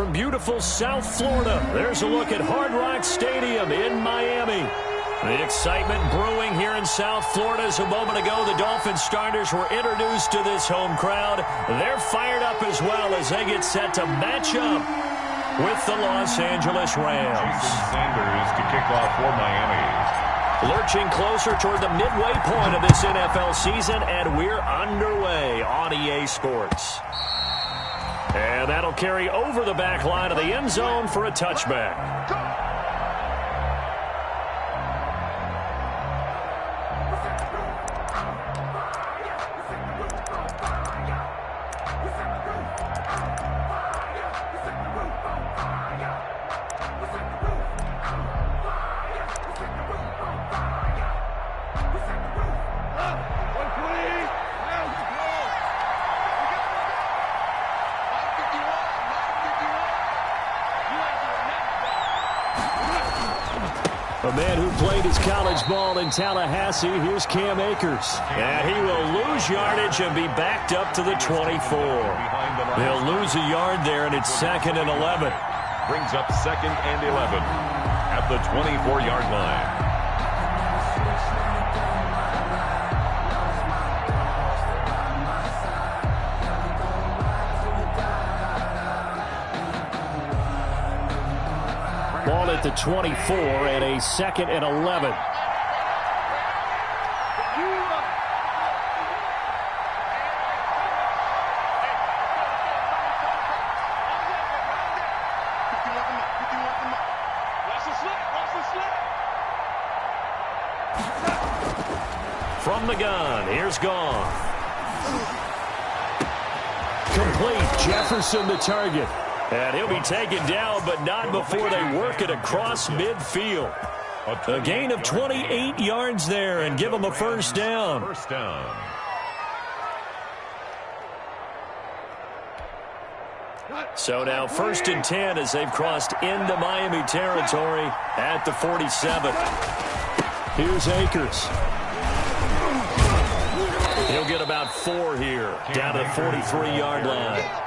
from beautiful South Florida, there's a look at Hard Rock Stadium in Miami. The excitement brewing here in South Florida as a moment ago the Dolphins starters were introduced to this home crowd. They're fired up as well as they get set to match up with the Los Angeles Rams. Jason Sanders to kick off for Miami. Lurching closer toward the midway point of this NFL season, and we're underway on EA Sports. And that'll carry over the back line of the end zone for a touchback. A man who played his college ball in Tallahassee, here's Cam Akers. And he will lose yardage and be backed up to the 24. They'll lose a yard there, and it's 2nd and 11. Brings up 2nd and 11 at the 24-yard line. Ball at the 24 and a 2nd and 11. From the gun, here's Gone. Complete, Jefferson the target. And he'll be taken down, but not before they work it across midfield. A gain of 28 yards there and give them a first down. First down. So now 1st and 10 as they've crossed into Miami territory at the 47. Here's Akers. He'll get about 4 here, down to the 43-yard line.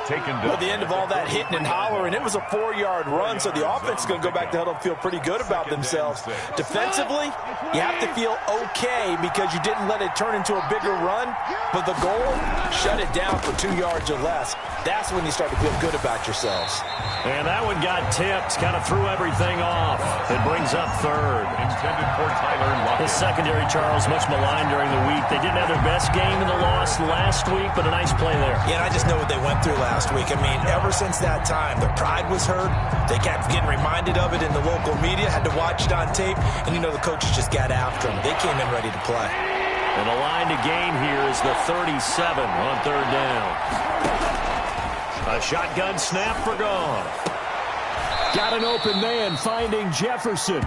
At the end of all that hitting and hollering, it was a 4-yard run, so the offense is going to go back to huddle and feel pretty good about themselves. Defensively, you have to feel okay because you didn't let it turn into a bigger run, but the goal, shut it down for 2 yards or less. That's when you start to feel good about yourselves. And that one got tipped, kind of threw everything off. It brings up 3rd. Intended for Tyler Lockett. The secondary, Charles, much maligned during the week. They didn't have their best game in the loss last week, but a nice play there. Yeah, and I just know what they went through last week. I mean, ever since that time, their pride was hurt. They kept getting reminded of it in the local media, had to watch it on tape, and, you know, the coaches just got after them. They came in ready to play. And the line to gain here is the 37 on 3rd down. A shotgun snap for Gone. Got an open man finding Jefferson.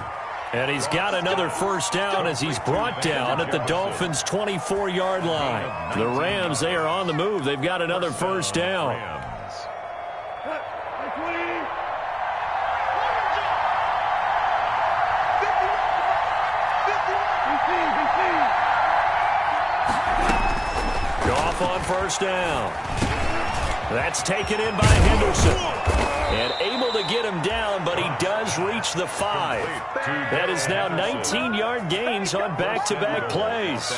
And he's got another first down as he's brought down at the Dolphins' 24-yard line. The Rams, they are on the move. They've got another first down. Goff on first down. That's taken in by Henderson. And able to get him down, but he does reach the 5. That is now 19-yard gains on back-to-back plays.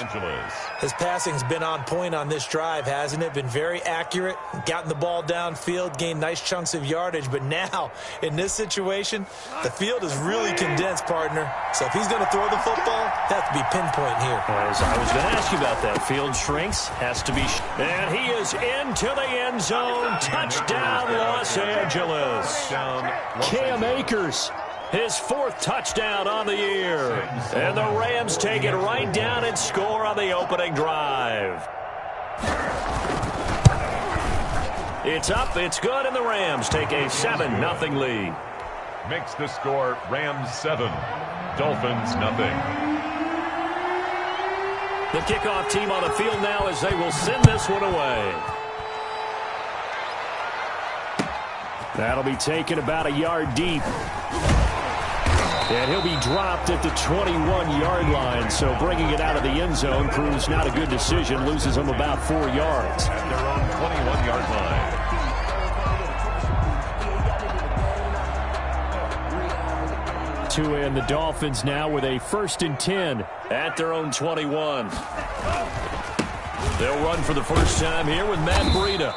His passing's been on point on this drive, hasn't it? Been very accurate, gotten the ball downfield, gained nice chunks of yardage. But now, in this situation, the field is really condensed, partner. So if he's going to throw the football, that has to be pinpoint here. As I was going to ask you about that, field shrinks, has to be. And he is into the end zone. Touchdown, Los Angeles. Cam Akers, his 4th touchdown on the year. And the Rams take it right down and score on the opening drive. It's up, it's good, and the Rams take a 7-0 lead. Makes the score Rams 7, Dolphins 0. The kickoff team on the field now as they will send this one away. That'll be taken about a yard deep. And he'll be dropped at the 21-yard line. So bringing it out of the end zone proves not a good decision. Loses him about 4 yards. At their own 21-yard line. to, and the Dolphins now with a 1st and 10 at their own 21. They'll run for the first time here with Matt Breida.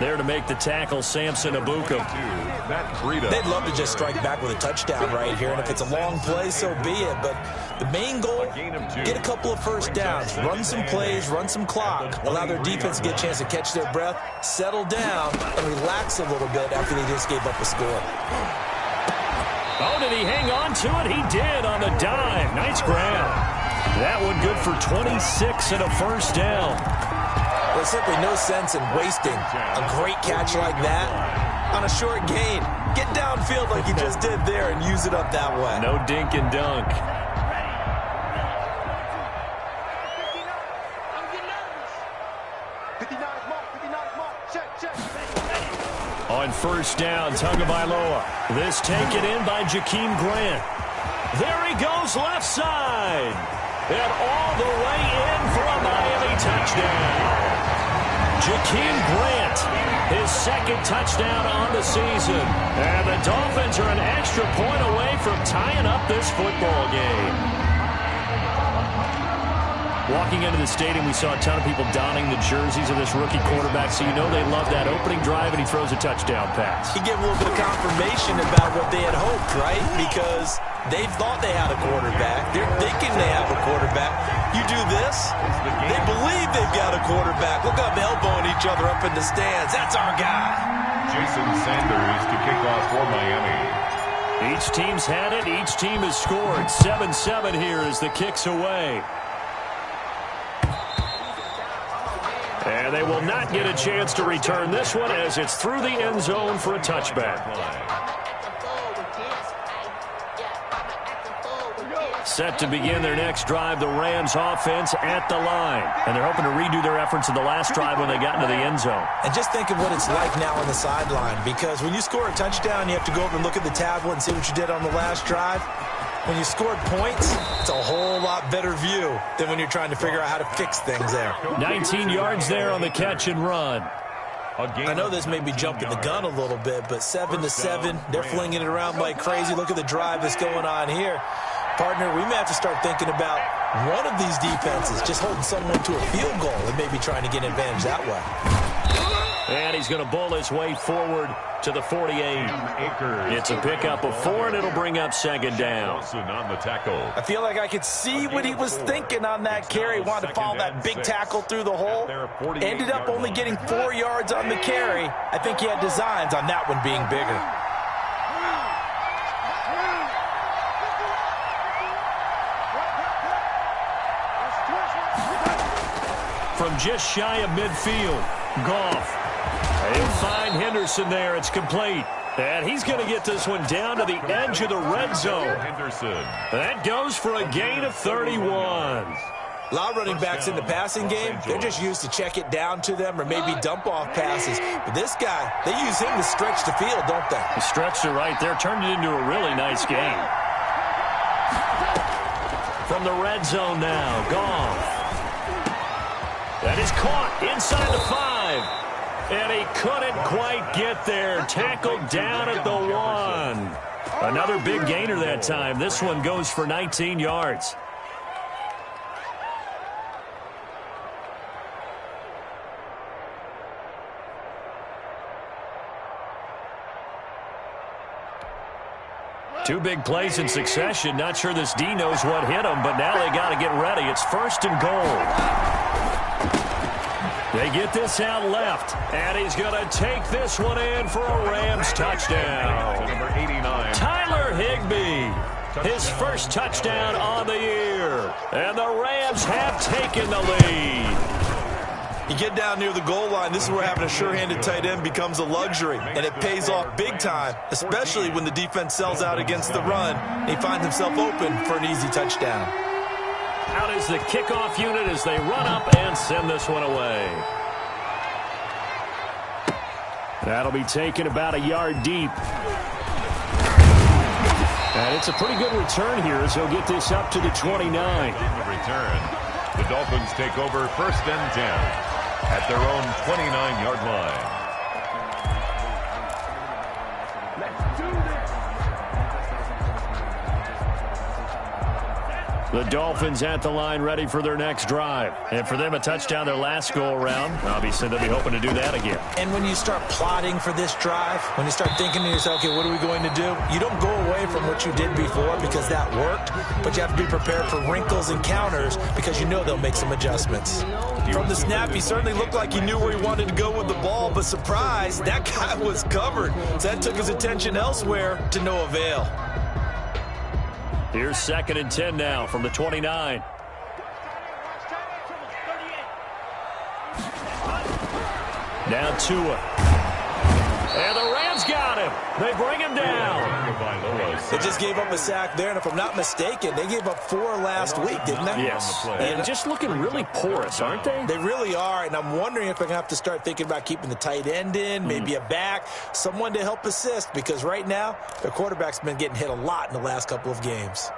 There to make the tackle, Samson Abuka. They'd love to just strike back with a touchdown right here, and if it's a long play, so be it. But the main goal, get a couple of first downs, run some plays, run some clock, allow their defense to get a chance to catch their breath, settle down, and relax a little bit after they just gave up a score. Oh, did he hang on to it? He did on the dive. Nice grab. That one good for 26 and a first down. There's simply no sense in wasting a great catch like that on a short gain. Get downfield like you just did there and use it up that way. No dink and dunk. On first down, Tagovailoa. This taken in by Jakeem Grant. There he goes left side. And all the way in for a Miami touchdown. Jakeem Grant, his 2nd touchdown on the season. And the Dolphins are an extra point away from tying up this football game. Walking into the stadium, we saw a ton of people donning the jerseys of this rookie quarterback, so you know they love that opening drive, and he throws a touchdown pass. He gave a little bit of confirmation about what they had hoped, right? Because they thought they had a quarterback. They're thinking they have a quarterback. You do this, they believe they've got a quarterback. Look up, elbowing each other up in the stands. That's our guy. Jason Sanders to kick off for Miami. Each team's had it. Each team has scored. 7-7 here as the kick's away. And they will not get a chance to return this one as it's through the end zone for a touchback. Set to begin their next drive, the Rams offense at the line. And they're hoping to redo their efforts in the last drive when they got into the end zone. And just think of what it's like now on the sideline, because when you score a touchdown, you have to go over and look at the tablet and see what you did on the last drive. When you scored points, it's a whole lot better view than when you're trying to figure out how to fix things there. 19 yards there on the catch and run. I know this may be jumping the gun a little bit, but 7-7, they're flinging it around like crazy. Look at the drive that's going on here. Partner, we may have to start thinking about one of these defenses just holding someone to a field goal and maybe trying to get an advantage that way. And he's going to bowl his way forward to the 48. It's a pickup of 4, and it'll bring up 2nd down. On the tackle. I feel like I could see what he was thinking on that carry. Wanted to follow that big tackle through the hole. Ended up only getting 4 yards on the carry. I think he had designs on that one being bigger. From just shy of midfield, Goff. He'll find Henderson there. It's complete. And he's going to get this one down to the edge of the red zone. That goes for a gain of 31. A lot of running backs in the passing game, they're just used to check it down to them or maybe dump off passes. But this guy, they use him to stretch the field, don't they? He stretched it right there, turned it into a really nice game. From the red zone now, Goff. That is caught inside the 5. And he couldn't quite get there. Tackled down at the 1. Another big gainer that time. This one goes for 19 yards. Two big plays in succession. Not sure this D knows what hit him, but now they got to get ready. It's 1st and goal. They get this out left, and he's going to take this one in for a Rams touchdown. Number 89. Tyler Higbee, his first touchdown on the year. And the Rams have taken the lead. You get down near the goal line, this is where having a sure-handed tight end becomes a luxury, and it pays off big time, especially when the defense sells out against the run, and he finds himself open for an easy touchdown. Out is the kickoff unit as they run up and send this one away. That'll be taken about a yard deep. And it's a pretty good return here as he'll get this up to the 29. Return. The Dolphins take over 1st and 10 at their own 29-yard line. The Dolphins at the line ready for their next drive. And for them, a touchdown their last go-around. Obviously, they'll be hoping to do that again. And when you start plotting for this drive, when you start thinking to yourself, okay, what are we going to do? You don't go away from what you did before because that worked, but you have to be prepared for wrinkles and counters because you know they'll make some adjustments. From the snap, he certainly looked like he knew where he wanted to go with the ball, but surprise, that guy was covered. So that took his attention elsewhere to no avail. Here's 2nd and 10 now from the 29. Now Tua. And the Rams got him. They bring him down. They just gave up a sack there, and if I'm not mistaken, they gave up 4 last week, didn't they? Yes. And just looking really porous, aren't they? They really are, and I'm wondering if I'm going to have to start thinking about keeping the tight end in, maybe a back, someone to help assist, because right now, their quarterback's been getting hit a lot in the last couple of games.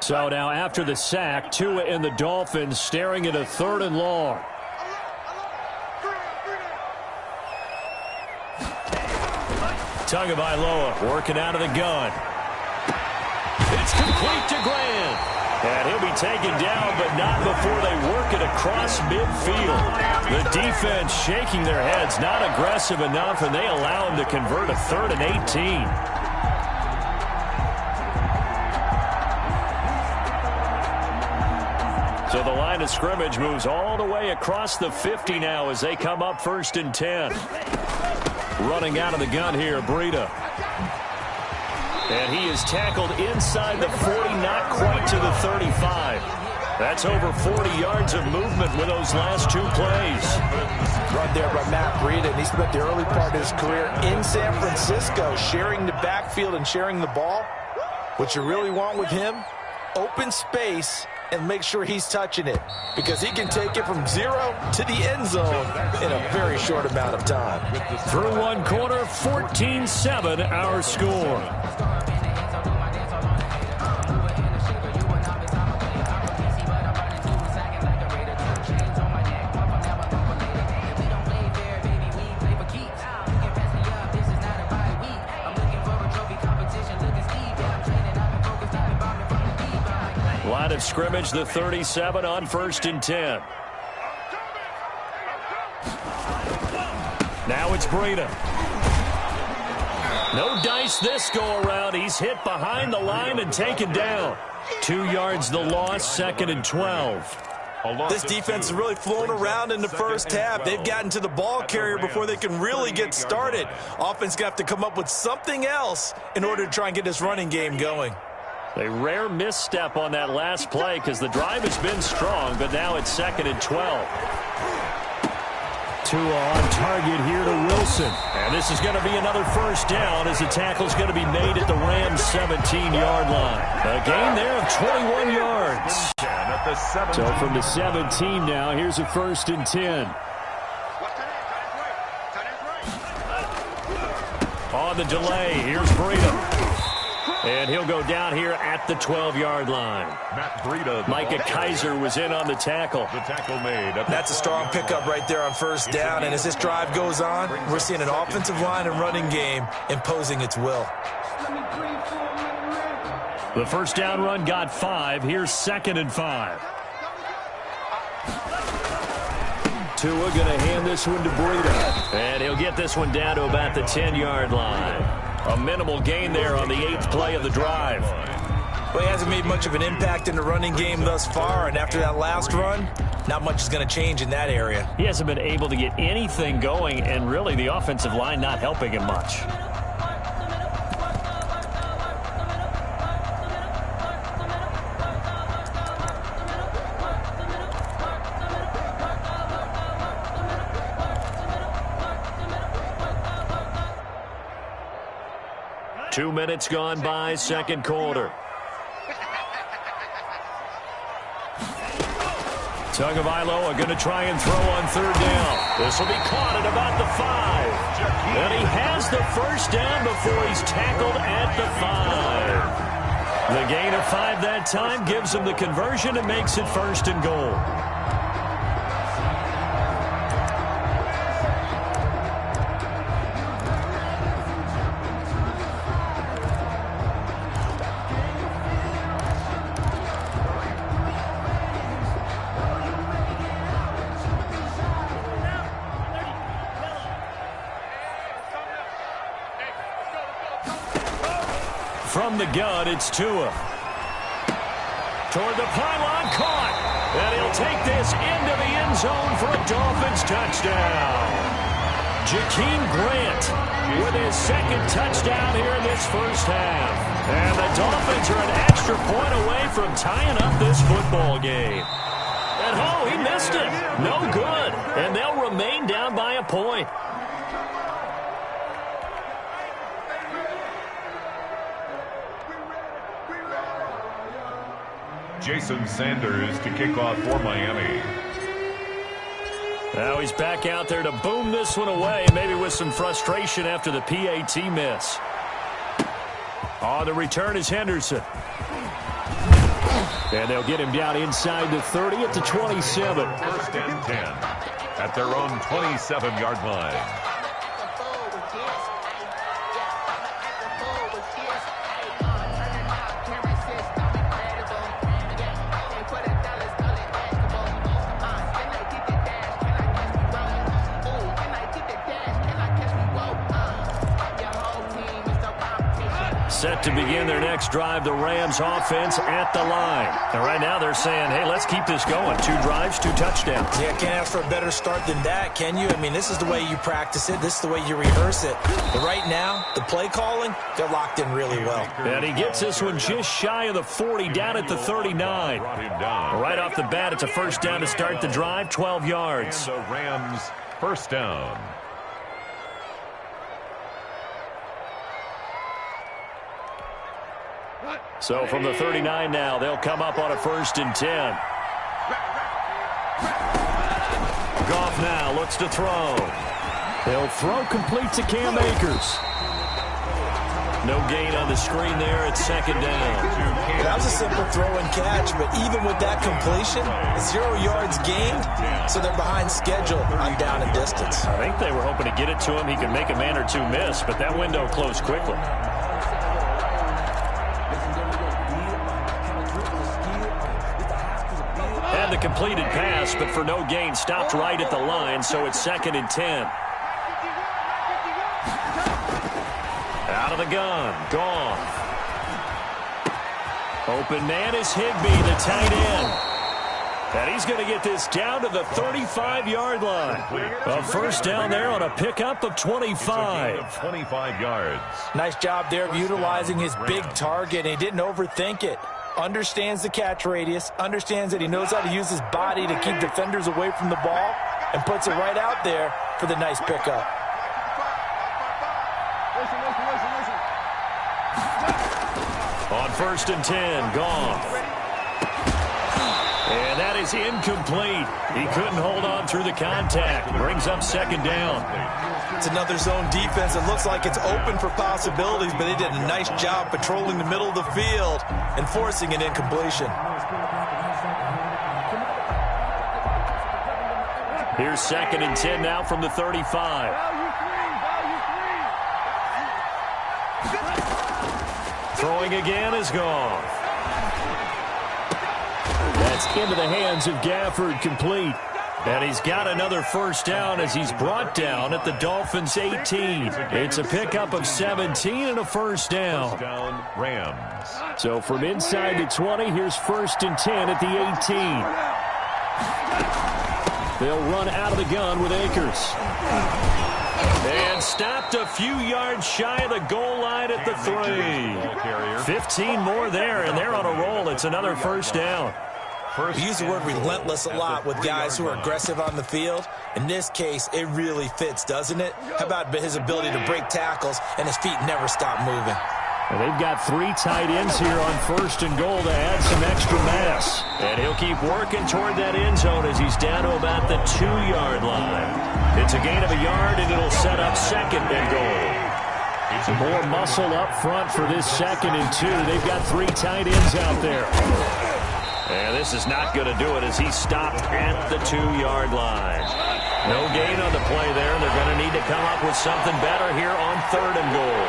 So now after the sack, Tua and the Dolphins staring at a 3rd and long. Tagovailoa working out of the gun. It's complete to Grant. And he'll be taken down, but not before they work it across midfield. The defense shaking their heads, not aggressive enough, and they allow him to convert a 3rd and 18. So the line of scrimmage moves all the way across the 50 now as they come up 1st and 10. Running out of the gun here, Breida. And he is tackled inside the 40, not quite to the 35. That's over 40 yards of movement with those last 2 plays. Run there by Matt Breida, and he spent the early part of his career in San Francisco, sharing the backfield and sharing the ball. What you really want with him, open space, and make sure he's touching it, because he can take it from 0 to the end zone in a very short amount of time. Through 1 quarter, 14-7 our score. Line of scrimmage, the 37 on 1st and 10. Now it's Breida. No dice this go-around. He's hit behind the line and taken down. 2 yards the loss, 2nd and 12. This defense is really flown around in the first half. They've gotten to the ball carrier before they can really get started. Offense going to have to come up with something else in order to try and get this running game going. A rare misstep on that last play because the drive has been strong, but now it's 2nd and 12. Tua on target here to Wilson. And this is going to be another 1st down as the tackle's going to be made at the Rams' 17-yard line. A gain there of 21 yards. So from the 17 now, here's a 1st and 10. On the delay, here's Breida. And he'll go down here at the 12-yard line. Matt Breida. Micah Kaiser was in on the tackle. The tackle made. That's a strong pickup right there on 1st down. And as this drive goes on, we're seeing an offensive line and running game imposing its will. The 1st down run got 5. Here's 2nd and 5. Tua going to hand this one to Breida. And he'll get this one down to about the 10-yard line. A minimal gain there on the 8th play of the drive. Well, he hasn't made much of an impact in the running game thus far, and after that last run, not much is going to change in that area. He hasn't been able to get anything going, and really the offensive line not helping him much. Two minutes gone by, 2nd quarter. Tagovailoa going to try and throw on 3rd down. This will be caught at about the 5. And he has the 1st down before he's tackled at the 5. The gain of 5 that time gives him the conversion and makes it 1st and goal. from the gun, it's Tua. Toward the pylon, caught. And he'll take this into the end zone for a Dolphins touchdown. Jakeem Grant with his second touchdown here in this first half. And the Dolphins are an extra point away from tying up this football game. And oh, he missed it. No good. And they'll remain down by a point. Jason Sanders to kick off for Miami. Now he's back out there to boom this one away, maybe with some frustration after the PAT miss. On the return is Henderson. And they'll get him down inside the 30 at the 27. First and 10 at their own 27-yard line. Set to begin their next drive, the Rams offense at the line. And right now they're saying, hey, let's keep this going. 2 drives, 2 touchdowns. Yeah, can't ask for a better start than that, can you? I mean, this is the way you practice it. This is the way you rehearse it. But right now, the play calling, they're locked in really well. And he gets this one just shy of the 40, down at the 39. Right off the bat, it's a first down to start the drive, 12 yards. And the Rams first down. So from the 39 now, they'll come up on a first and 10. Goff now looks to throw. He'll throw complete to Cam Akers. No gain on the screen there. It's second down. That was a simple throw and catch, but even with that completion, 0 yards gained, so they're behind schedule on down and distance. I think they were hoping to get it to him. He could make a man or two miss, but that window closed quickly. The completed pass, but for no gain, stopped right at the line, so it's second and 10. Out of the gun, gone. Open man is Higbee, the tight end. And he's going to get this down to the 35-yard line. A first down there on a pickup of 25. Of 25 yards. Nice job there of utilizing his big target. He didn't overthink it. Understands the catch radius, understands that he knows how to use his body to keep defenders away from the ball, and puts it right out there for the nice pickup. On first and 10, gone. And that is incomplete. He couldn't hold on through the contact. Brings up second down. It's another zone defense. It looks like it's open for possibilities, but they did a nice job patrolling the middle of the field and forcing an incompletion. Here's second and 10 now from the 35. Throwing again is gone. That's into the hands of Gafford, complete. And he's got another first down as he's brought down at the Dolphins' 18. It's a pickup of 17 and a first down. First down, Rams. So from inside the 20, here's first and 10 at the 18. They'll run out of the gun with Akers. And stopped a few yards shy of the goal line at the 3. 15 more there, and they're on a roll. It's another first down. We use the word relentless a lot with guys who are aggressive on the field. In this case, it really fits, doesn't it? How about his ability to break tackles and his feet never stop moving? And they've got 3 tight ends here on first and goal to add some extra mass. And he'll keep working toward that end zone as he's down to about the 2-yard line. It's a gain of a yard, and it'll set up second and goal. Some more muscle up front for this second and 2. They've got 3 tight ends out there. And this is not going to do it as he's stopped at the 2-yard line. No gain on the play there. They're going to need to come up with something better here on third and goal.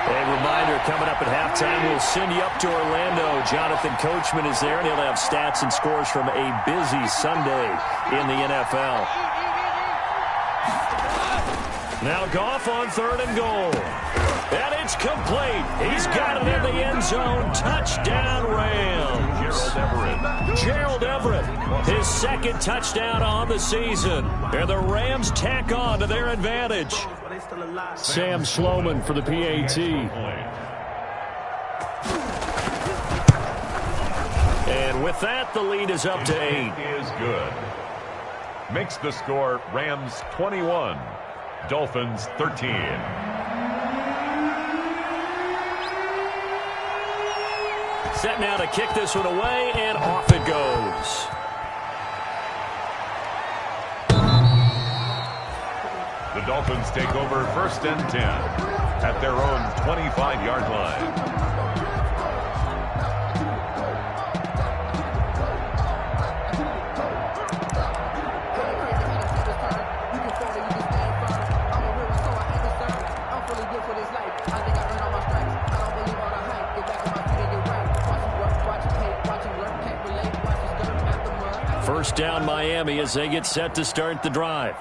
A reminder, coming up at halftime, we'll send you up to Orlando. Jonathan Coachman is there, and he'll have stats and scores from a busy Sunday in the NFL. Now Goff on 3rd and goal. And it's complete. He's got it in the end zone. Touchdown, Rams. Gerald Everett, his 2nd touchdown on the season. And the Rams tack on to their advantage. Sam Sloman for the PAT. And with that, the lead is up to 8. Is good. Makes the score Rams 21, Dolphins 13. Set now to kick this one away, and off it goes. The Dolphins take over 1st and 10 at their own 25-yard line. First down Miami as they get set to start the drive.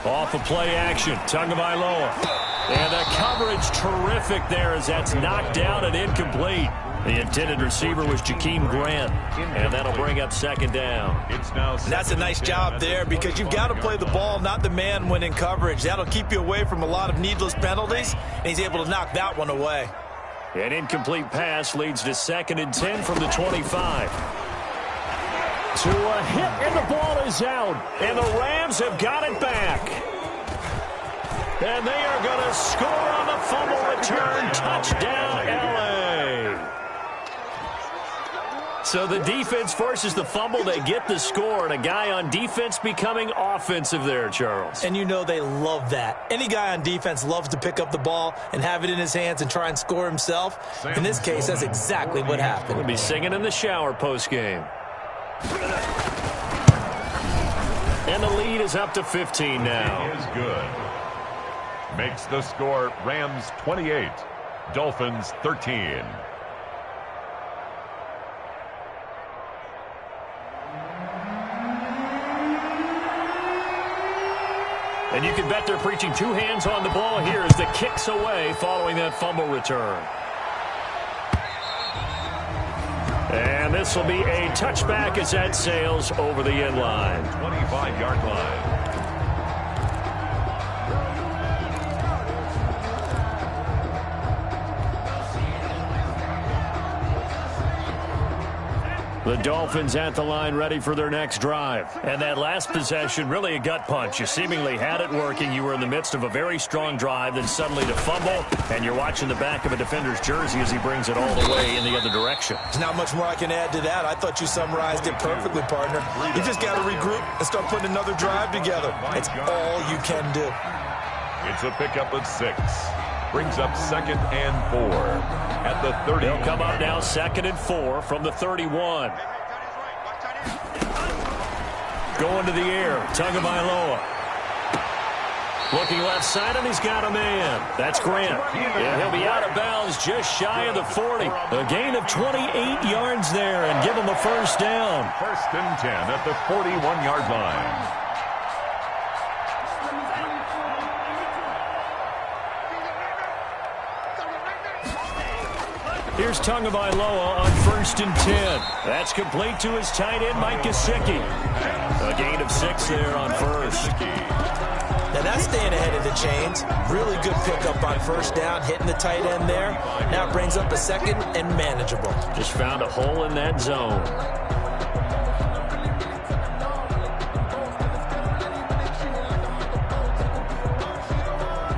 Off of play action, Tagovailoa. And the coverage terrific there as that's knocked down and incomplete. The intended receiver was Jakeem Grant. And that'll bring up 2nd down. That's a nice job there because you've got to play the ball, not the man when in coverage. That'll keep you away from a lot of needless penalties, and he's able to knock that one away. An incomplete pass leads to 2nd and 10 from the 25. To a hit, and the ball is out. And the Rams have got it back. And they are going to score on the fumble return. Touchdown, L.A. So the defense forces the fumble. They get the score, and a guy on defense becoming offensive there, Charles. And you know they love that. Any guy on defense loves to pick up the ball and have it in his hands and try and score himself. In this case, that's exactly what happened. We'll be singing in the shower postgame. And the lead is up to 15 now. Is good. Makes the score Rams 28, Dolphins 13. And you can bet they're preaching 2 hands on the ball here as the kick's away following that fumble return. And this will be a touchback as that sails over the end line. 25-yard line. The Dolphins at the line ready for their next drive. And that last possession, really a gut punch. You seemingly had it working. You were in the midst of a very strong drive, then suddenly to fumble, and you're watching the back of a defender's jersey as he brings it all the way in the other direction. There's not much more I can add to that. I thought you summarized it perfectly, partner. You just got to regroup and start putting another drive together. It's all you can do. It's a pickup of 6. Brings up 2nd and 4 at the 30. They'll come up now 2nd and 4 from the 31. Going to the air, Tagovailoa. Looking left side, and he's got a man. That's Grant. And he'll be out of bounds just shy of the 40. A gain of 28 yards there and give him a first down. 1st and 10 at the 41-yard line. Here's Tagovailoa on 1st and 10. That's complete to his tight end, Mike Gesicki. A gain of 6 there on 1st. Now that's staying ahead of the chains. Really good pickup on 1st down, hitting the tight end there. Now it brings up a 2nd and manageable. Just found a hole in that zone.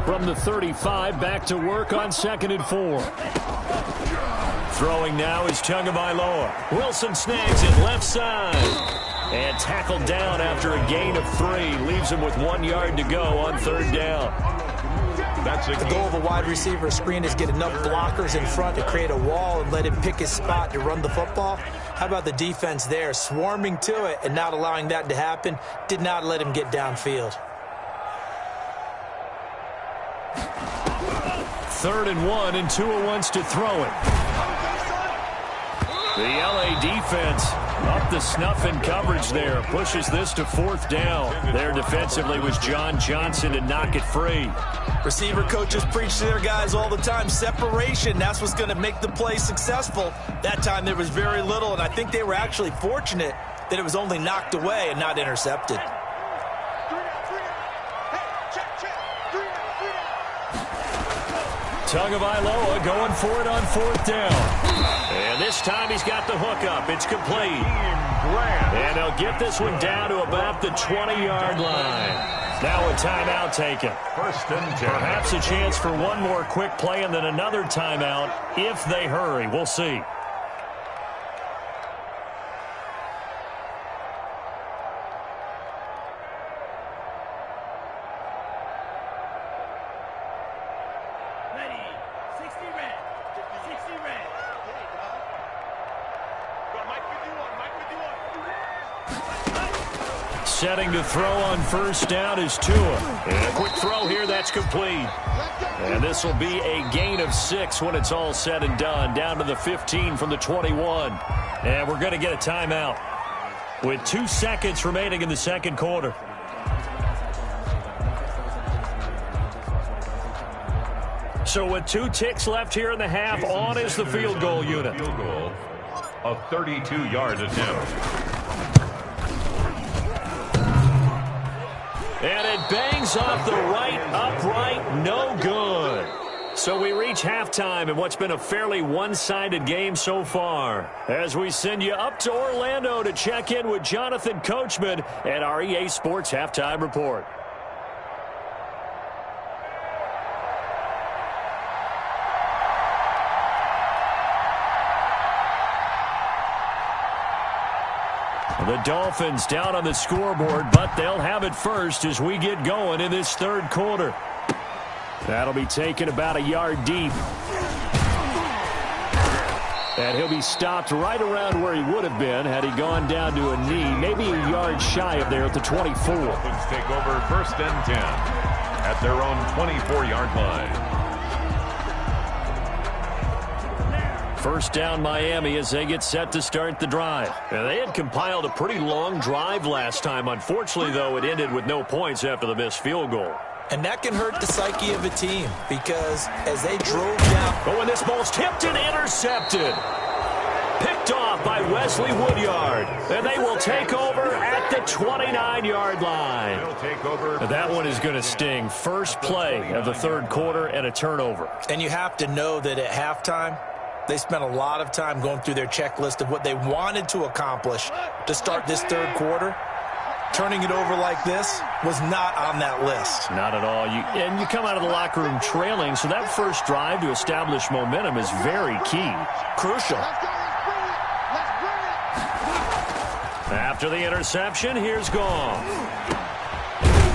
From the 35, back to work on 2nd and 4. Throwing now is Tagovailoa. Wilson snags it left side. And tackled down after a gain of 3. Leaves him with 1 yard to go on 3rd down. That's the goal of a wide receiver screen is get enough blockers in front to create a wall and let him pick his spot to run the football. How about the defense there, swarming to it and not allowing that to happen? Did not let him get downfield. 3rd and 1, and Tua wants to throw it. The LA defense up the snuff in coverage there. Pushes this to 4th down. There defensively was John Johnson to knock it free. Receiver coaches preach to their guys all the time. Separation, that's what's going to make the play successful. That time there was very little, and I think they were actually fortunate that it was only knocked away and not intercepted. Tagovailoa going for it on 4th down. And this time he's got the hook up. It's complete. And they'll get this one down to about the 20-yard line. Now a timeout taken. 1st and 10. Perhaps a chance for one more quick play and then another timeout if they hurry. We'll see. Setting to throw on 1st down is Tua. And a quick throw here, that's complete. And this will be a gain of 6 when it's all said and done. Down to the 15 from the 21. And we're going to get a timeout with 2 seconds remaining in the 2nd quarter. So with 2 ticks left here in the half, on is the field goal unit. Field goal, a 32-yard attempt. And it bangs off the right upright, no good. So we reach halftime in what's been a fairly one-sided game so far. As we send you up to Orlando to check in with Jonathan Coachman at our EA Sports Halftime Report. The Dolphins down on the scoreboard, but they'll have it first as we get going in this 3rd quarter. That'll be taken about a yard deep. And he'll be stopped right around where he would have been had he gone down to a knee, maybe a yard shy of there at the 24. Dolphins take over 1st and 10 at their own 24-yard line. 1st down Miami as they get set to start the drive. And they had compiled a pretty long drive last time. Unfortunately, though, it ended with no points after the missed field goal. And that can hurt the psyche of a team because as they drove down. Oh, and this ball's tipped and intercepted. Picked off by Wesley Woodyard. And they will take over at the 29-yard line. That one is going to sting. First play of the 3rd quarter and a turnover. And you have to know that at halftime, they spent a lot of time going through their checklist of what they wanted to accomplish to start this 3rd quarter. Turning it over like this was not on that list. Not at all. You come out of the locker room trailing, so that first drive to establish momentum is very key. Crucial. After the interception, here's Gong.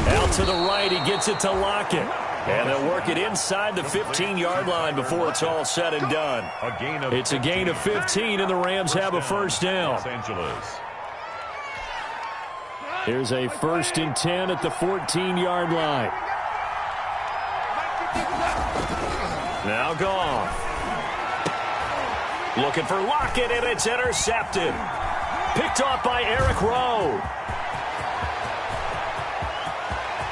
Out to the right, he gets it to Lockett. And they'll work it inside the 15-yard line before it's all said and done. It's a gain of 15, and the Rams have a 1st down. Los Angeles. Here's a 1st and 10 at the 14-yard line. Now Gong. Looking for Lockett, and it's intercepted. Picked off by Eric Rowe.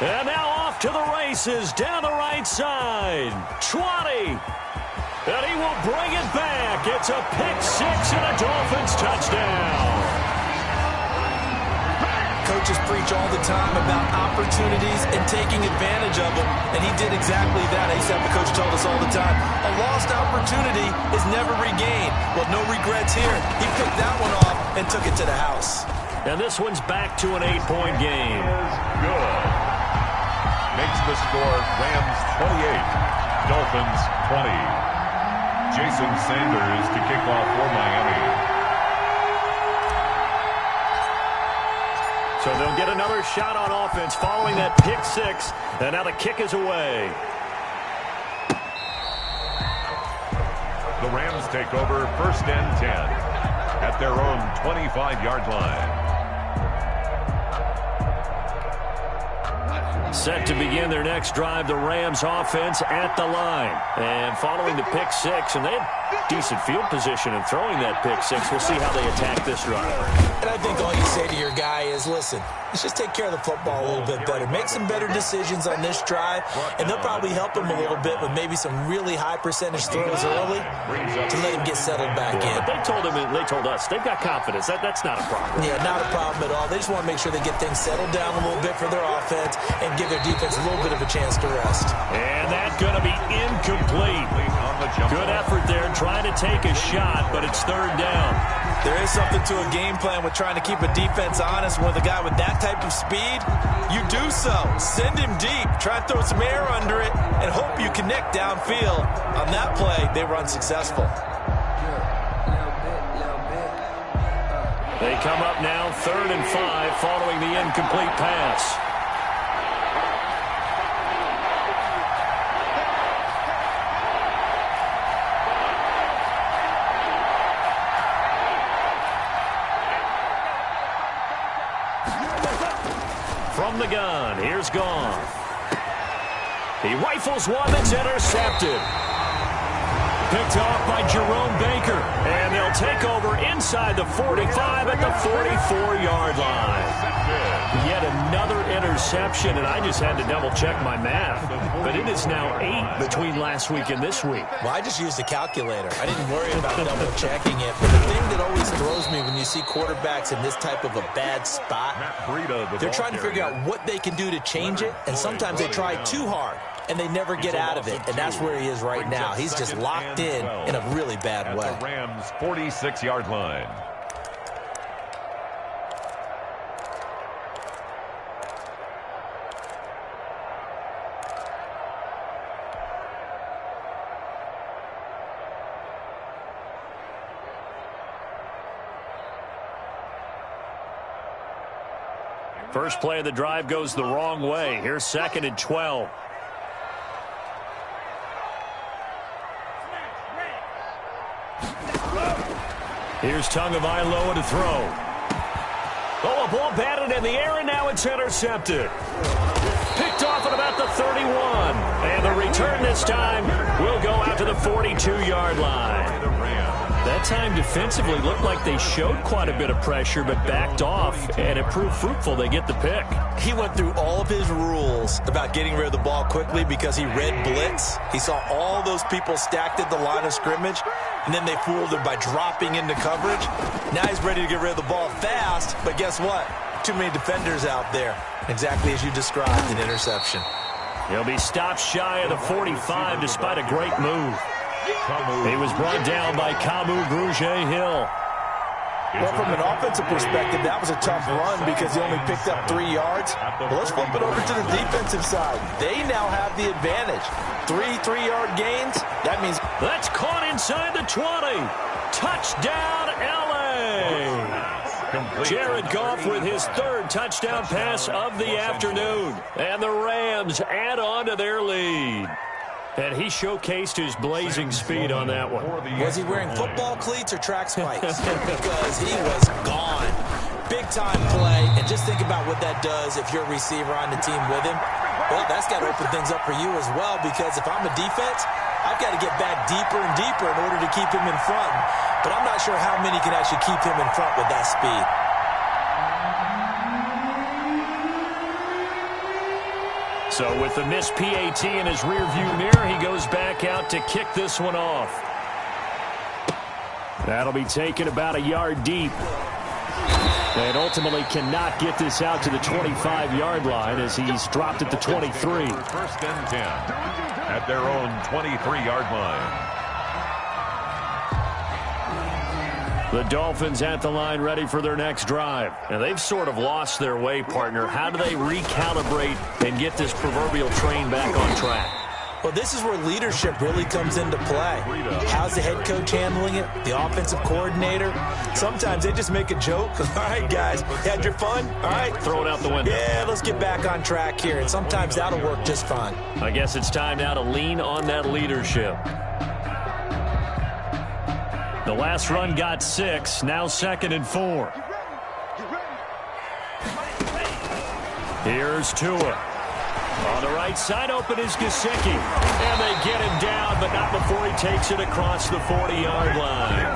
And now off to the races, down the right side. 20. And he will bring it back. It's a pick-6 and a Dolphins touchdown. Coaches preach all the time about opportunities and taking advantage of them, and he did exactly that. I used to have the coach tell us all the time, a lost opportunity is never regained. Well, no regrets here. He picked that one off and took it to the house. And this one's back to an 8-point game. Good. Makes the score Rams 28, Dolphins 20. Jason Sanders to kick off for Miami. So they'll get another shot on offense following that pick-6, and now the kick is away. The Rams take over 1st and 10 at their own 25-yard line. Set to begin their next drive, the Rams offense at the line. And following the pick-6, and they had decent field position and throwing that pick six. We'll see how they attack this drive. And I think all you say to your guy is, listen, let's just take care of the football a little bit better. Make some better decisions on this drive, and they'll probably help him a little bit with maybe some really high percentage throws early to let him get settled back in. But they told us they've got confidence. That's not a problem. Yeah, not a problem at all. They just want to make sure they get things settled down a little bit for their offense and give their defense a little bit of a chance to rest. And that's going to be incomplete. Good effort there trying to take a shot, but it's third down. There is something to a game plan with trying to keep a defense honest. With a guy with that type of speed, you do so. Send him deep. Try and throw some air under it and hope you connect downfield. On that play, they were unsuccessful. They come up now 3rd and 5 following the incomplete pass. From the gun, here's Gone. He rifles one that's intercepted. Picked off by Jerome Baker. And they'll take over inside the 45 at the 44-yard line. Yet another interception, and I just had to double-check my math. But it is now 8 between last week and this week. Well, I just used a calculator. I didn't worry about double-checking it. But the thing that always throws me when you see quarterbacks in this type of a bad spot, they're trying to figure out what they can do to change it, and sometimes they try too hard, and they never get out of it. And that's where he is right now. He's just locked in a really bad way. At the Rams' 46-yard line. First play of the drive goes the wrong way. Here's 2nd and 12. Here's Tagovailoa to throw. Oh, a ball batted in the air, and now it's intercepted. Picked off at about the 31. And the return this time will go out to the 42-yard line. That time defensively looked like they showed quite a bit of pressure but backed off, and it proved fruitful. They get the pick. He went through all of his rules about getting rid of the ball quickly because he read blitz. He saw all those people stacked at the line of scrimmage, and then they fooled him by dropping into coverage. Now he's ready to get rid of the ball fast, but guess what? Too many defenders out there. Exactly as you described, an interception. He'll be stopped shy of the 45 despite a great move. He was brought down by Kamu Grugier-Hill. Well, from an offensive perspective, that was a tough run because he only picked up 3 yards. But let's flip it over to the defensive side. They now have the advantage. 3-3-yard gains. That means that's caught inside the 20. Touchdown, L.A. Jared Goff with his 3rd touchdown pass of the afternoon. And the Rams add on to their lead. And he showcased his blazing speed on that one. Was he wearing football cleats or track spikes? Because he was gone. Big-time play. And just think about what that does if you're a receiver on the team with him. Well, that's got to open things up for you as well, because if I'm a defense, I've got to get back deeper and deeper in order to keep him in front. But I'm not sure how many can actually keep him in front with that speed. So with the missed PAT in his rearview mirror, he goes back out to kick this one off. That'll be taken about a yard deep. And ultimately cannot get this out to the 25-yard line as he's dropped at the 23. 1st and 10 at their own 23-yard line. The Dolphins at the line ready for their next drive. And they've sort of lost their way, partner. How do they recalibrate and get this proverbial train back on track? Well, this is where leadership really comes into play. How's the head coach handling it? The offensive coordinator? Sometimes they just make a joke. All right, guys, you had your fun? All right. Throw it out the window. Yeah, let's get back on track here. And sometimes that'll work just fine. I guess it's time now to lean on that leadership. The last run got 6, now 2nd and 4. Here's Tua. On the right side, open is Gesicki. And they get him down, but not before he takes it across the 40-yard line.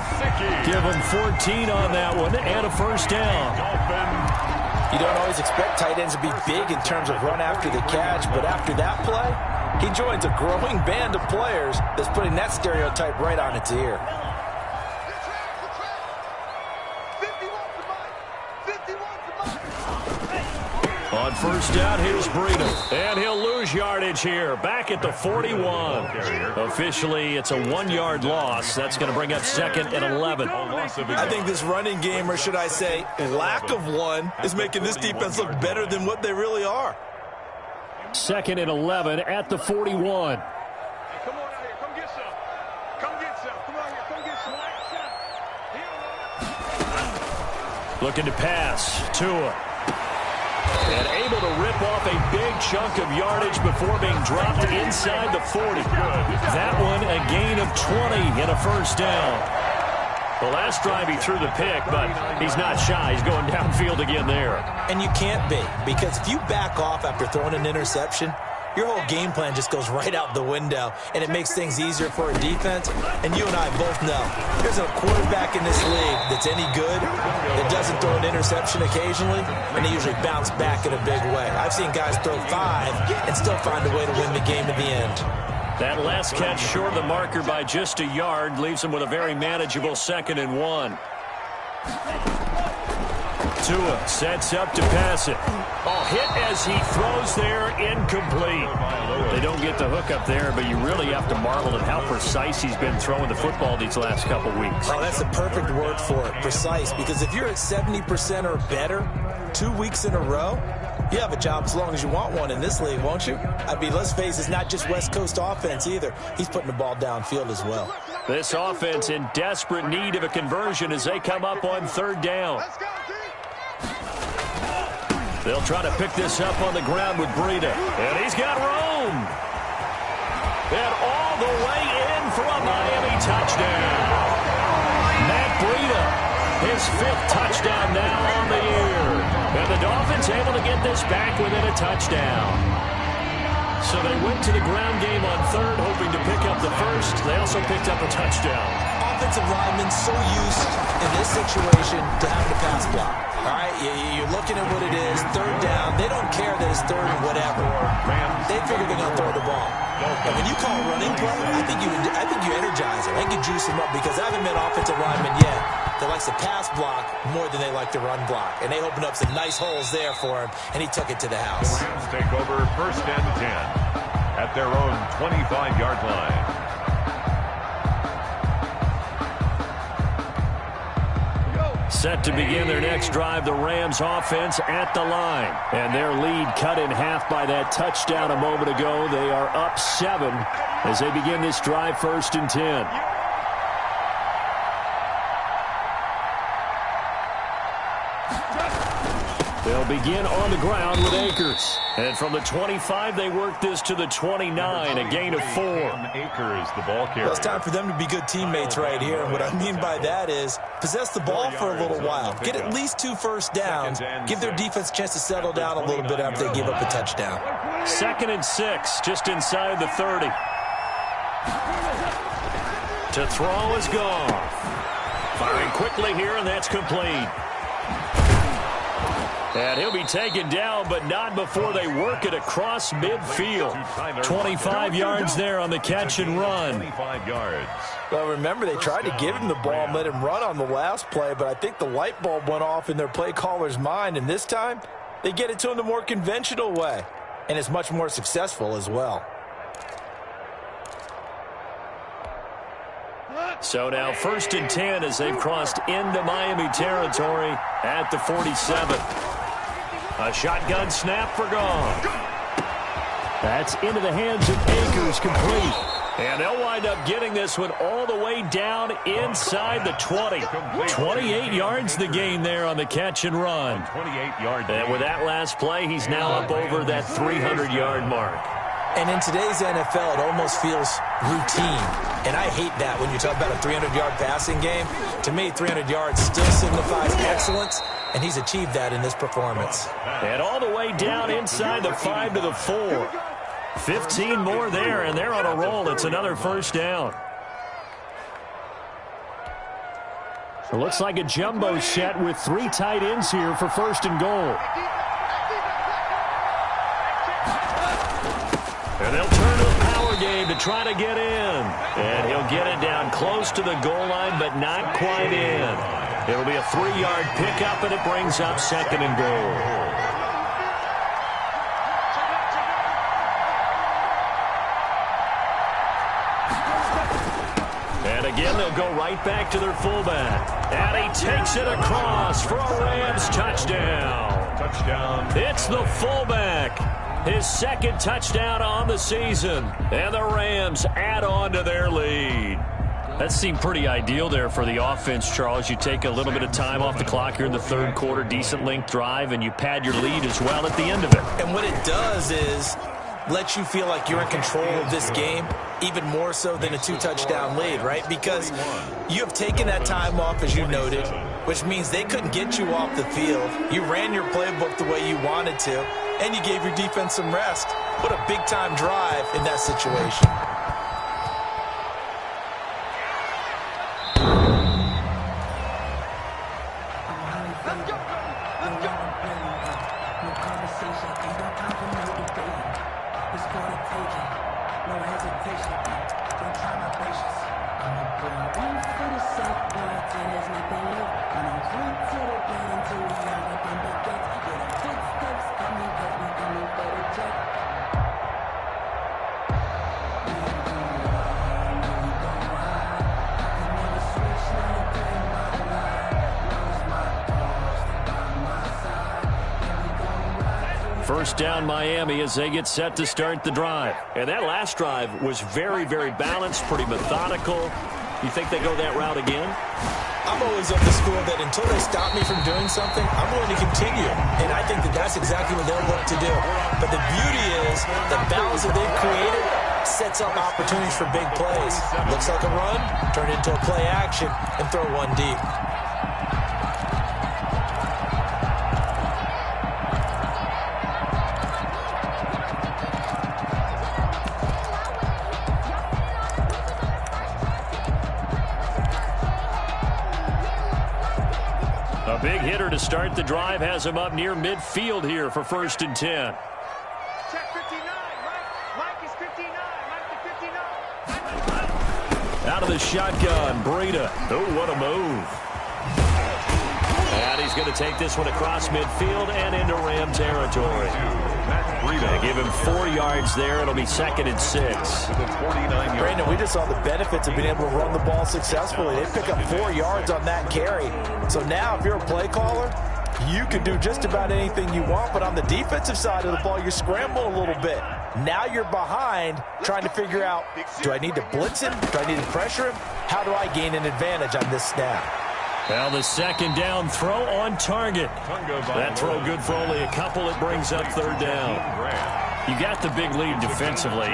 Give him 14 on that one and a first down. You don't always expect tight ends to be big in terms of run after the catch, but after that play, he joins a growing band of players that's putting that stereotype right on its ear. On first down, here's Breida. And he'll lose yardage here. Back at the 41. Officially, it's a 1-yard loss. That's going to bring up 2nd and 11. I think this running game, or should I say lack of one, is making this defense look better than what they really are. 2nd and 11 at the 41. Come on out here. Come get some. Come get some. Come on here. Come get some. Looking to pass. Tua. And able to rip off a big chunk of yardage before being dropped inside the 40. That one a gain of 20 and a first down. The last drive he threw the pick, but he's not shy. He's going downfield again there. And you can't be, because if you back off after throwing an interception, your whole game plan just goes right out the window, and it makes things easier for a defense. And you and I both know there's a quarterback in this league that's any good that doesn't throw an interception occasionally, and they usually bounce back in a big way. I've seen guys throw 5 and still find a way to win the game at the end. That last catch short of the marker by just a yard leaves him with a very manageable 2nd and 1. Tua sets up to pass it. Oh, hit as he throws there, incomplete. They don't get the hook up there, but you really have to marvel at how precise he's been throwing the football these last couple weeks. Oh, that's the perfect word for it, precise, because if you're at 70% or better 2 weeks in a row, you have a job as long as you want one in this league, won't you? I mean, let's face it, it's not just West Coast offense either. He's putting the ball downfield as well. This offense in desperate need of a conversion as they come up on 3rd down. They'll try to pick this up on the ground with Breida. And he's got room. And all the way in for a Miami touchdown. Matt Breida, his 5th touchdown now on the year. And the Dolphins able to get this back within a touchdown. So they went to the ground game on 3rd, hoping to pick up the 1st. They also picked up a touchdown. Offensive linemen so used in this situation to having a pass block. All right, you're looking at what it is, 3rd down. They don't care that it's 3rd and whatever. They figure they're going to throw the ball. And when you call running play, I think you energize them. I think you juice them up, because I haven't met offensive linemen yet that likes to pass block more than they like to run block. And they opened up some nice holes there for him, and he took it to the house. Phins take over 1st and 10 at their own 25-yard line. Set to begin their next drive, the Rams offense at the line. And their lead cut in half by that touchdown a moment ago. They are up 7 as they begin this drive, 1st and 10. They'll begin on the ground with Akers. And from the 25, they work this to the 29, a gain of 4. Akers, the ball carrier. Well, it's time for them to be good teammates right here. And what I mean by that is possess the ball for a little while. Get at least 2 first downs. Give their defense a chance to settle down a little bit after they give up a touchdown. 2nd and 6, just inside the 30. To throw is gone. Firing quickly here, and that's complete. And he'll be taken down, but not before they work it across midfield. 25 yards there on the catch and run. 25 yards. Well, remember, they tried to give him the ball and let him run on the last play, but I think the light bulb went off in their play caller's mind, and this time they get it to him the more conventional way, and it's much more successful as well. So now 1st and 10 as they've crossed into Miami territory at the 47. A shotgun snap for gone. That's into the hands of Akers, complete. And they'll wind up getting this one all the way down inside the 20. 28 yards the gain there on the catch and run. 28-yard. And with that last play, he's now up over that 300-yard mark. And in today's NFL, it almost feels routine. And I hate that when you talk about a 300-yard passing game. To me, 300 yards still signifies excellence, and he's achieved that in this performance. And all the way down inside the 5 to the 4. 15 more there, and they're on a roll. It's another first down. It looks like a jumbo set with 3 tight ends here for first and goal. And they'll turn to a power game to try to get in. And he'll get it down close to the goal line, but not quite in. It'll be a 3-yard pickup, and it brings up second and goal. And again, they'll go right back to their fullback. And he takes it across for a Rams touchdown. Touchdown. It's the fullback. His second touchdown on the season. And the Rams add on to their lead. That seemed pretty ideal there for the offense, Charles. You take a little bit of time off the clock here in the third quarter, decent length drive, and you pad your lead as well at the end of it. And what it does is let you feel like you're in control of this game, even more so than a 2-touchdown lead, right? Because you have taken that time off, as you noted, which means they couldn't get you off the field. You ran your playbook the way you wanted to, and you gave your defense some rest. What a big-time drive in that situation. First down Miami as they get set to start the drive. And that last drive was very, very balanced, pretty methodical. You think they go that route again? I'm always of the school that until they stop me from doing something, I'm going to continue. And I think that that's exactly what they'll look to do. But the beauty is the balance that they've created sets up opportunities for big plays. Looks like a run, turn into a play action, and throw one deep. A big hitter to start the drive has him up near midfield here for first and 10. Check 59, Mike is 59, Mike is 59. Out of the shotgun, Breida. Oh, what a move. And he's going to take this one across midfield and into Ram territory. They give him 4 yards there. It'll be second and 6. Brandon, we just saw the benefits of being able to run the ball successfully. They pick up 4 yards on that carry. So now if you're a play caller, you can do just about anything you want. But on the defensive side of the ball, you scramble a little bit. Now you're behind trying to figure out, do I need to blitz him? Do I need to pressure him? How do I gain an advantage on this snap? Well, the second down throw on target. That throw good for only a couple. It brings up third down. You got the big lead defensively.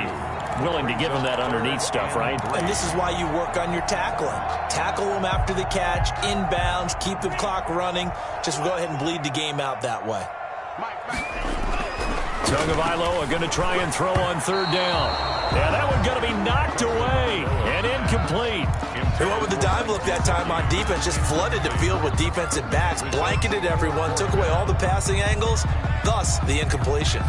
Willing to give them that underneath stuff, right? And this is why you work on your tackling. Tackle them after the catch, inbounds, keep the clock running. Just go ahead and bleed the game out that way. Tagovailoa are going to try and throw on third down. Yeah, that one's going to be knocked away and incomplete. They went with the dime look that time on defense, just flooded the field with defensive backs, blanketed everyone, took away all the passing angles, thus the incompletion.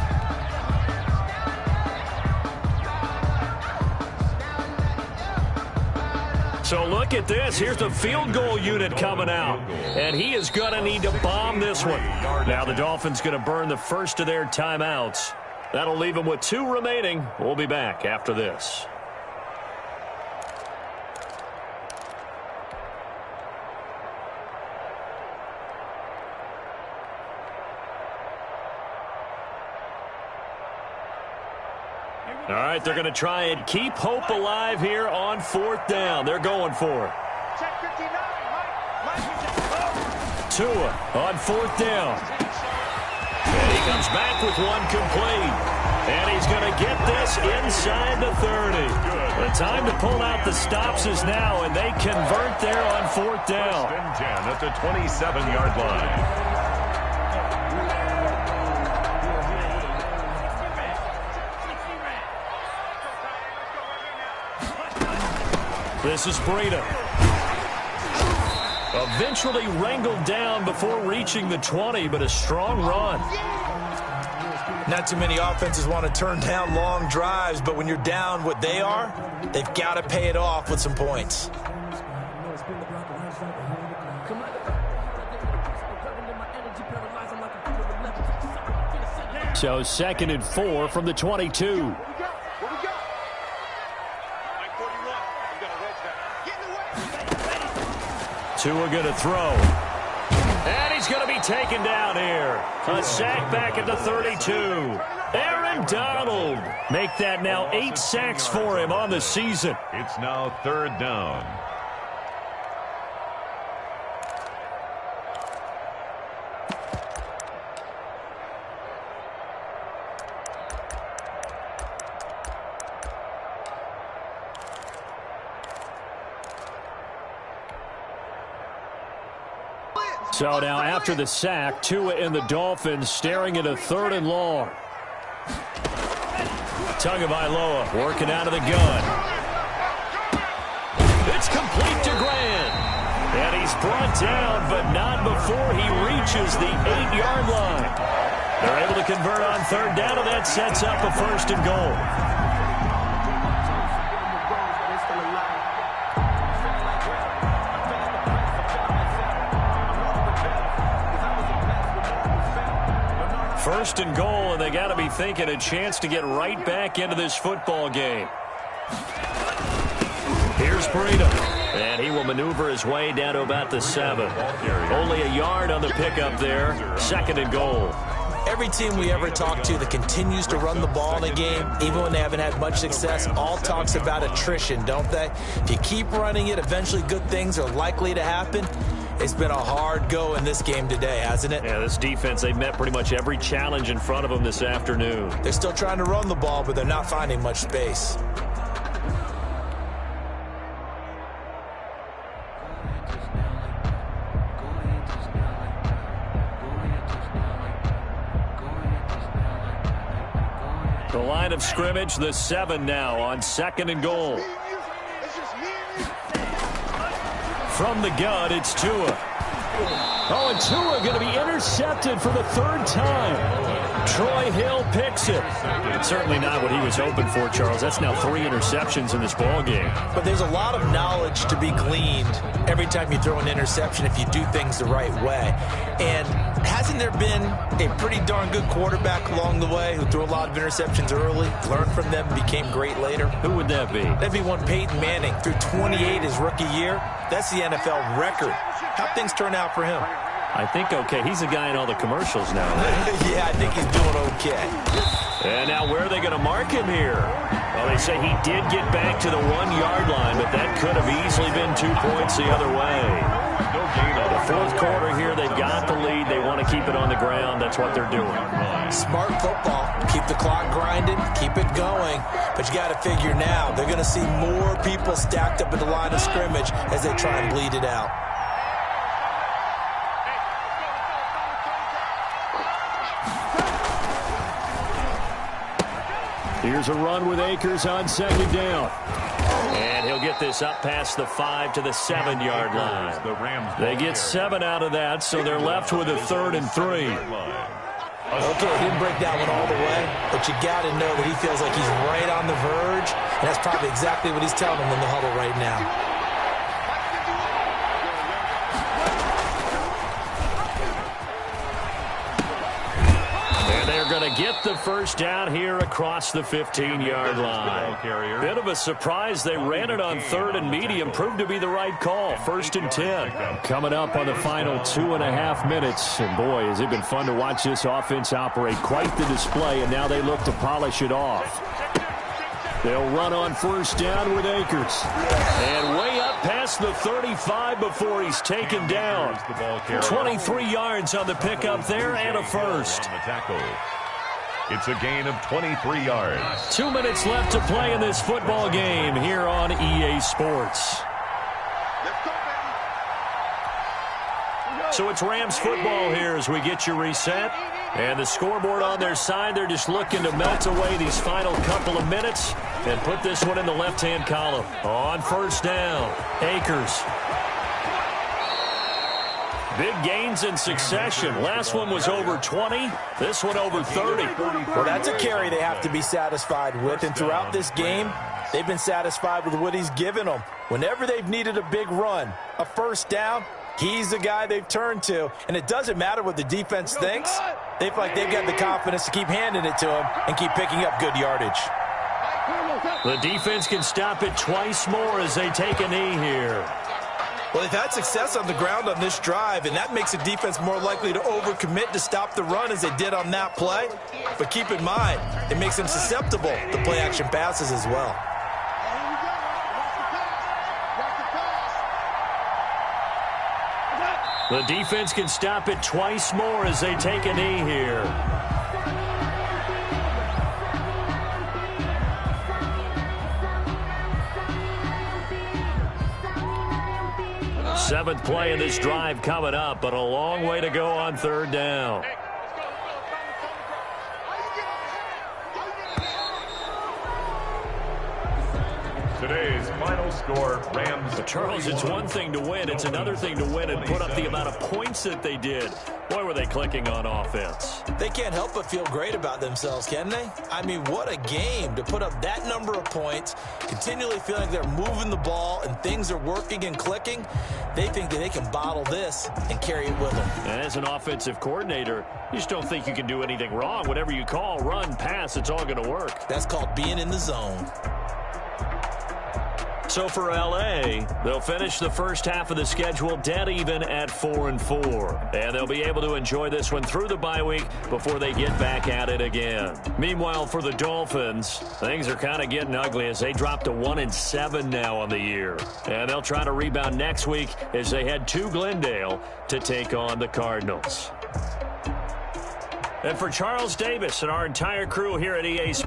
So look at this. Here's the field goal unit coming out. And he is going to need to bomb this one. Now the Dolphins going to burn the first of their timeouts. That'll leave them with 2 remaining. We'll be back after this. All right, they're going to try and keep hope alive here on fourth down. They're going for it. Check 59, Mike. Tua on fourth down. And he comes back with one complete. And he's going to get this inside the 30. The time to pull out the stops is now, and they convert there on fourth down. First and 10 at the 27-yard line. This is Breida. Eventually wrangled down before reaching the 20, but a strong run. Not too many offenses want to turn down long drives, but when you're down what they are, they've got to pay it off with some points. So 2nd and 4 from the 22. Tua going to throw. And he's going to be taken down here. A sack back at the 32. Aaron Donald. Make that now 8 sacks for him on the season. It's now 3rd down. So now after the sack, Tua and the Dolphins staring at a 3rd and long. Tagovailoa working out of the gun. It's complete to Grant. And he's brought down, but not before he reaches the 8-yard line. They're able to convert on 3rd down, and that sets up a 1st and goal. First and goal, and they got to be thinking a chance to get right back into this football game. Here's Breida, and he will maneuver his way down to about the 7. Only a yard on the pickup there. 2nd and goal. Every team we ever talk to that continues to run the ball in a game, even when they haven't had much success, all talks about attrition, don't they? If you keep running it, eventually good things are likely to happen. It's been a hard go in this game today, hasn't it? Yeah, this defense, they've met pretty much every challenge in front of them this afternoon. They're still trying to run the ball, but they're not finding much space. The line of scrimmage, the 7 now on 2nd and goal. From the gun, it's Tua. Oh, and Tua going to be intercepted for the 3rd time. Troy Hill picks it. Certainly not what he was hoping for, Charles. That's now 3 interceptions in this ball game. But there's a lot of knowledge to be gleaned every time you throw an interception if you do things the right way. And hasn't there been a pretty darn good quarterback along the way who threw a lot of interceptions early, learned from them, became great later? Who would that be? That'd be one Peyton Manning. Threw 28 his rookie year. That's the NFL record. How'd things turn out for him? I think okay. He's a guy in all the commercials now. Yeah, I think he's doing okay. And now where are they going to mark him here? Well, they say he did get back to the 1-yard line, but that could have easily been 2 points the other way. The 4th quarter here, they've got the lead. They want to keep it on the ground. That's what they're doing. Smart football. Keep the clock grinding. Keep it going. But you got to figure now, they're going to see more people stacked up at the line of scrimmage as they try and bleed it out. Here's a run with Akers on 2nd down. And he'll get this up past the 5 to the 7-yard line. They get 7 out of that, so they're left with a 3rd and 3. Okay, he didn't break that one all the way, but you got to know that he feels like he's right on the verge, and that's probably exactly what he's telling them in the huddle right now. Going to get the 1st down here across the 15-yard line. Bit of a surprise. They ran it on 3rd and medium. Proved to be the right call. 1st and 10. Coming up on the final 2.5 minutes. And boy, has it been fun to watch this offense operate. Quite the display, and now they look to polish it off. They'll run on 1st down with Akers. And way up past the 35 before he's taken down. 23 yards on the pickup there and a 1st. It's a gain of 23 yards. 2 minutes left to play in this football game here on EA Sports. So it's Rams football here as we get you reset. And the scoreboard on their side, they're just looking to melt away these final couple of minutes. And put this one in the left-hand column. On first down, Akers. Big gains in succession. Last one was over 20. This one over 30. Well, that's a carry they have to be satisfied with. And throughout this game, they've been satisfied with what he's given them. Whenever they've needed a big run, a first down, he's the guy they've turned to. And it doesn't matter what the defense thinks. They feel like they've got the confidence to keep handing it to him and keep picking up good yardage. The defense can stop it twice more as they take a knee here. Well, they've had success on the ground on this drive, and that makes the defense more likely to overcommit to stop the run as they did on that play. But keep in mind, it makes them susceptible to play-action passes as well. The defense can stop it twice more as they take a knee here. Seventh play of this drive coming up, but a long way to go on third down. Today's final score, Rams. But Charles, it's one thing to win. It's another thing to win and put up the amount of points that they did. Boy, were they clicking on offense. They can't help but feel great about themselves, can they? I mean, what a game to put up that number of points, continually feeling like they're moving the ball and things are working and clicking. They think that they can bottle this and carry it with them. And as an offensive coordinator, you just don't think you can do anything wrong. Whatever you call, run, pass, it's all going to work. That's called being in the zone. So for L.A., they'll finish the first half of the schedule dead even at 4-4. And they'll be able to enjoy this one through the bye week before they get back at it again. Meanwhile, for the Dolphins, things are kind of getting ugly as they drop to 1-7 now on the year. And they'll try to rebound next week as they head to Glendale to take on the Cardinals. And for Charles Davis and our entire crew here at EA Sports,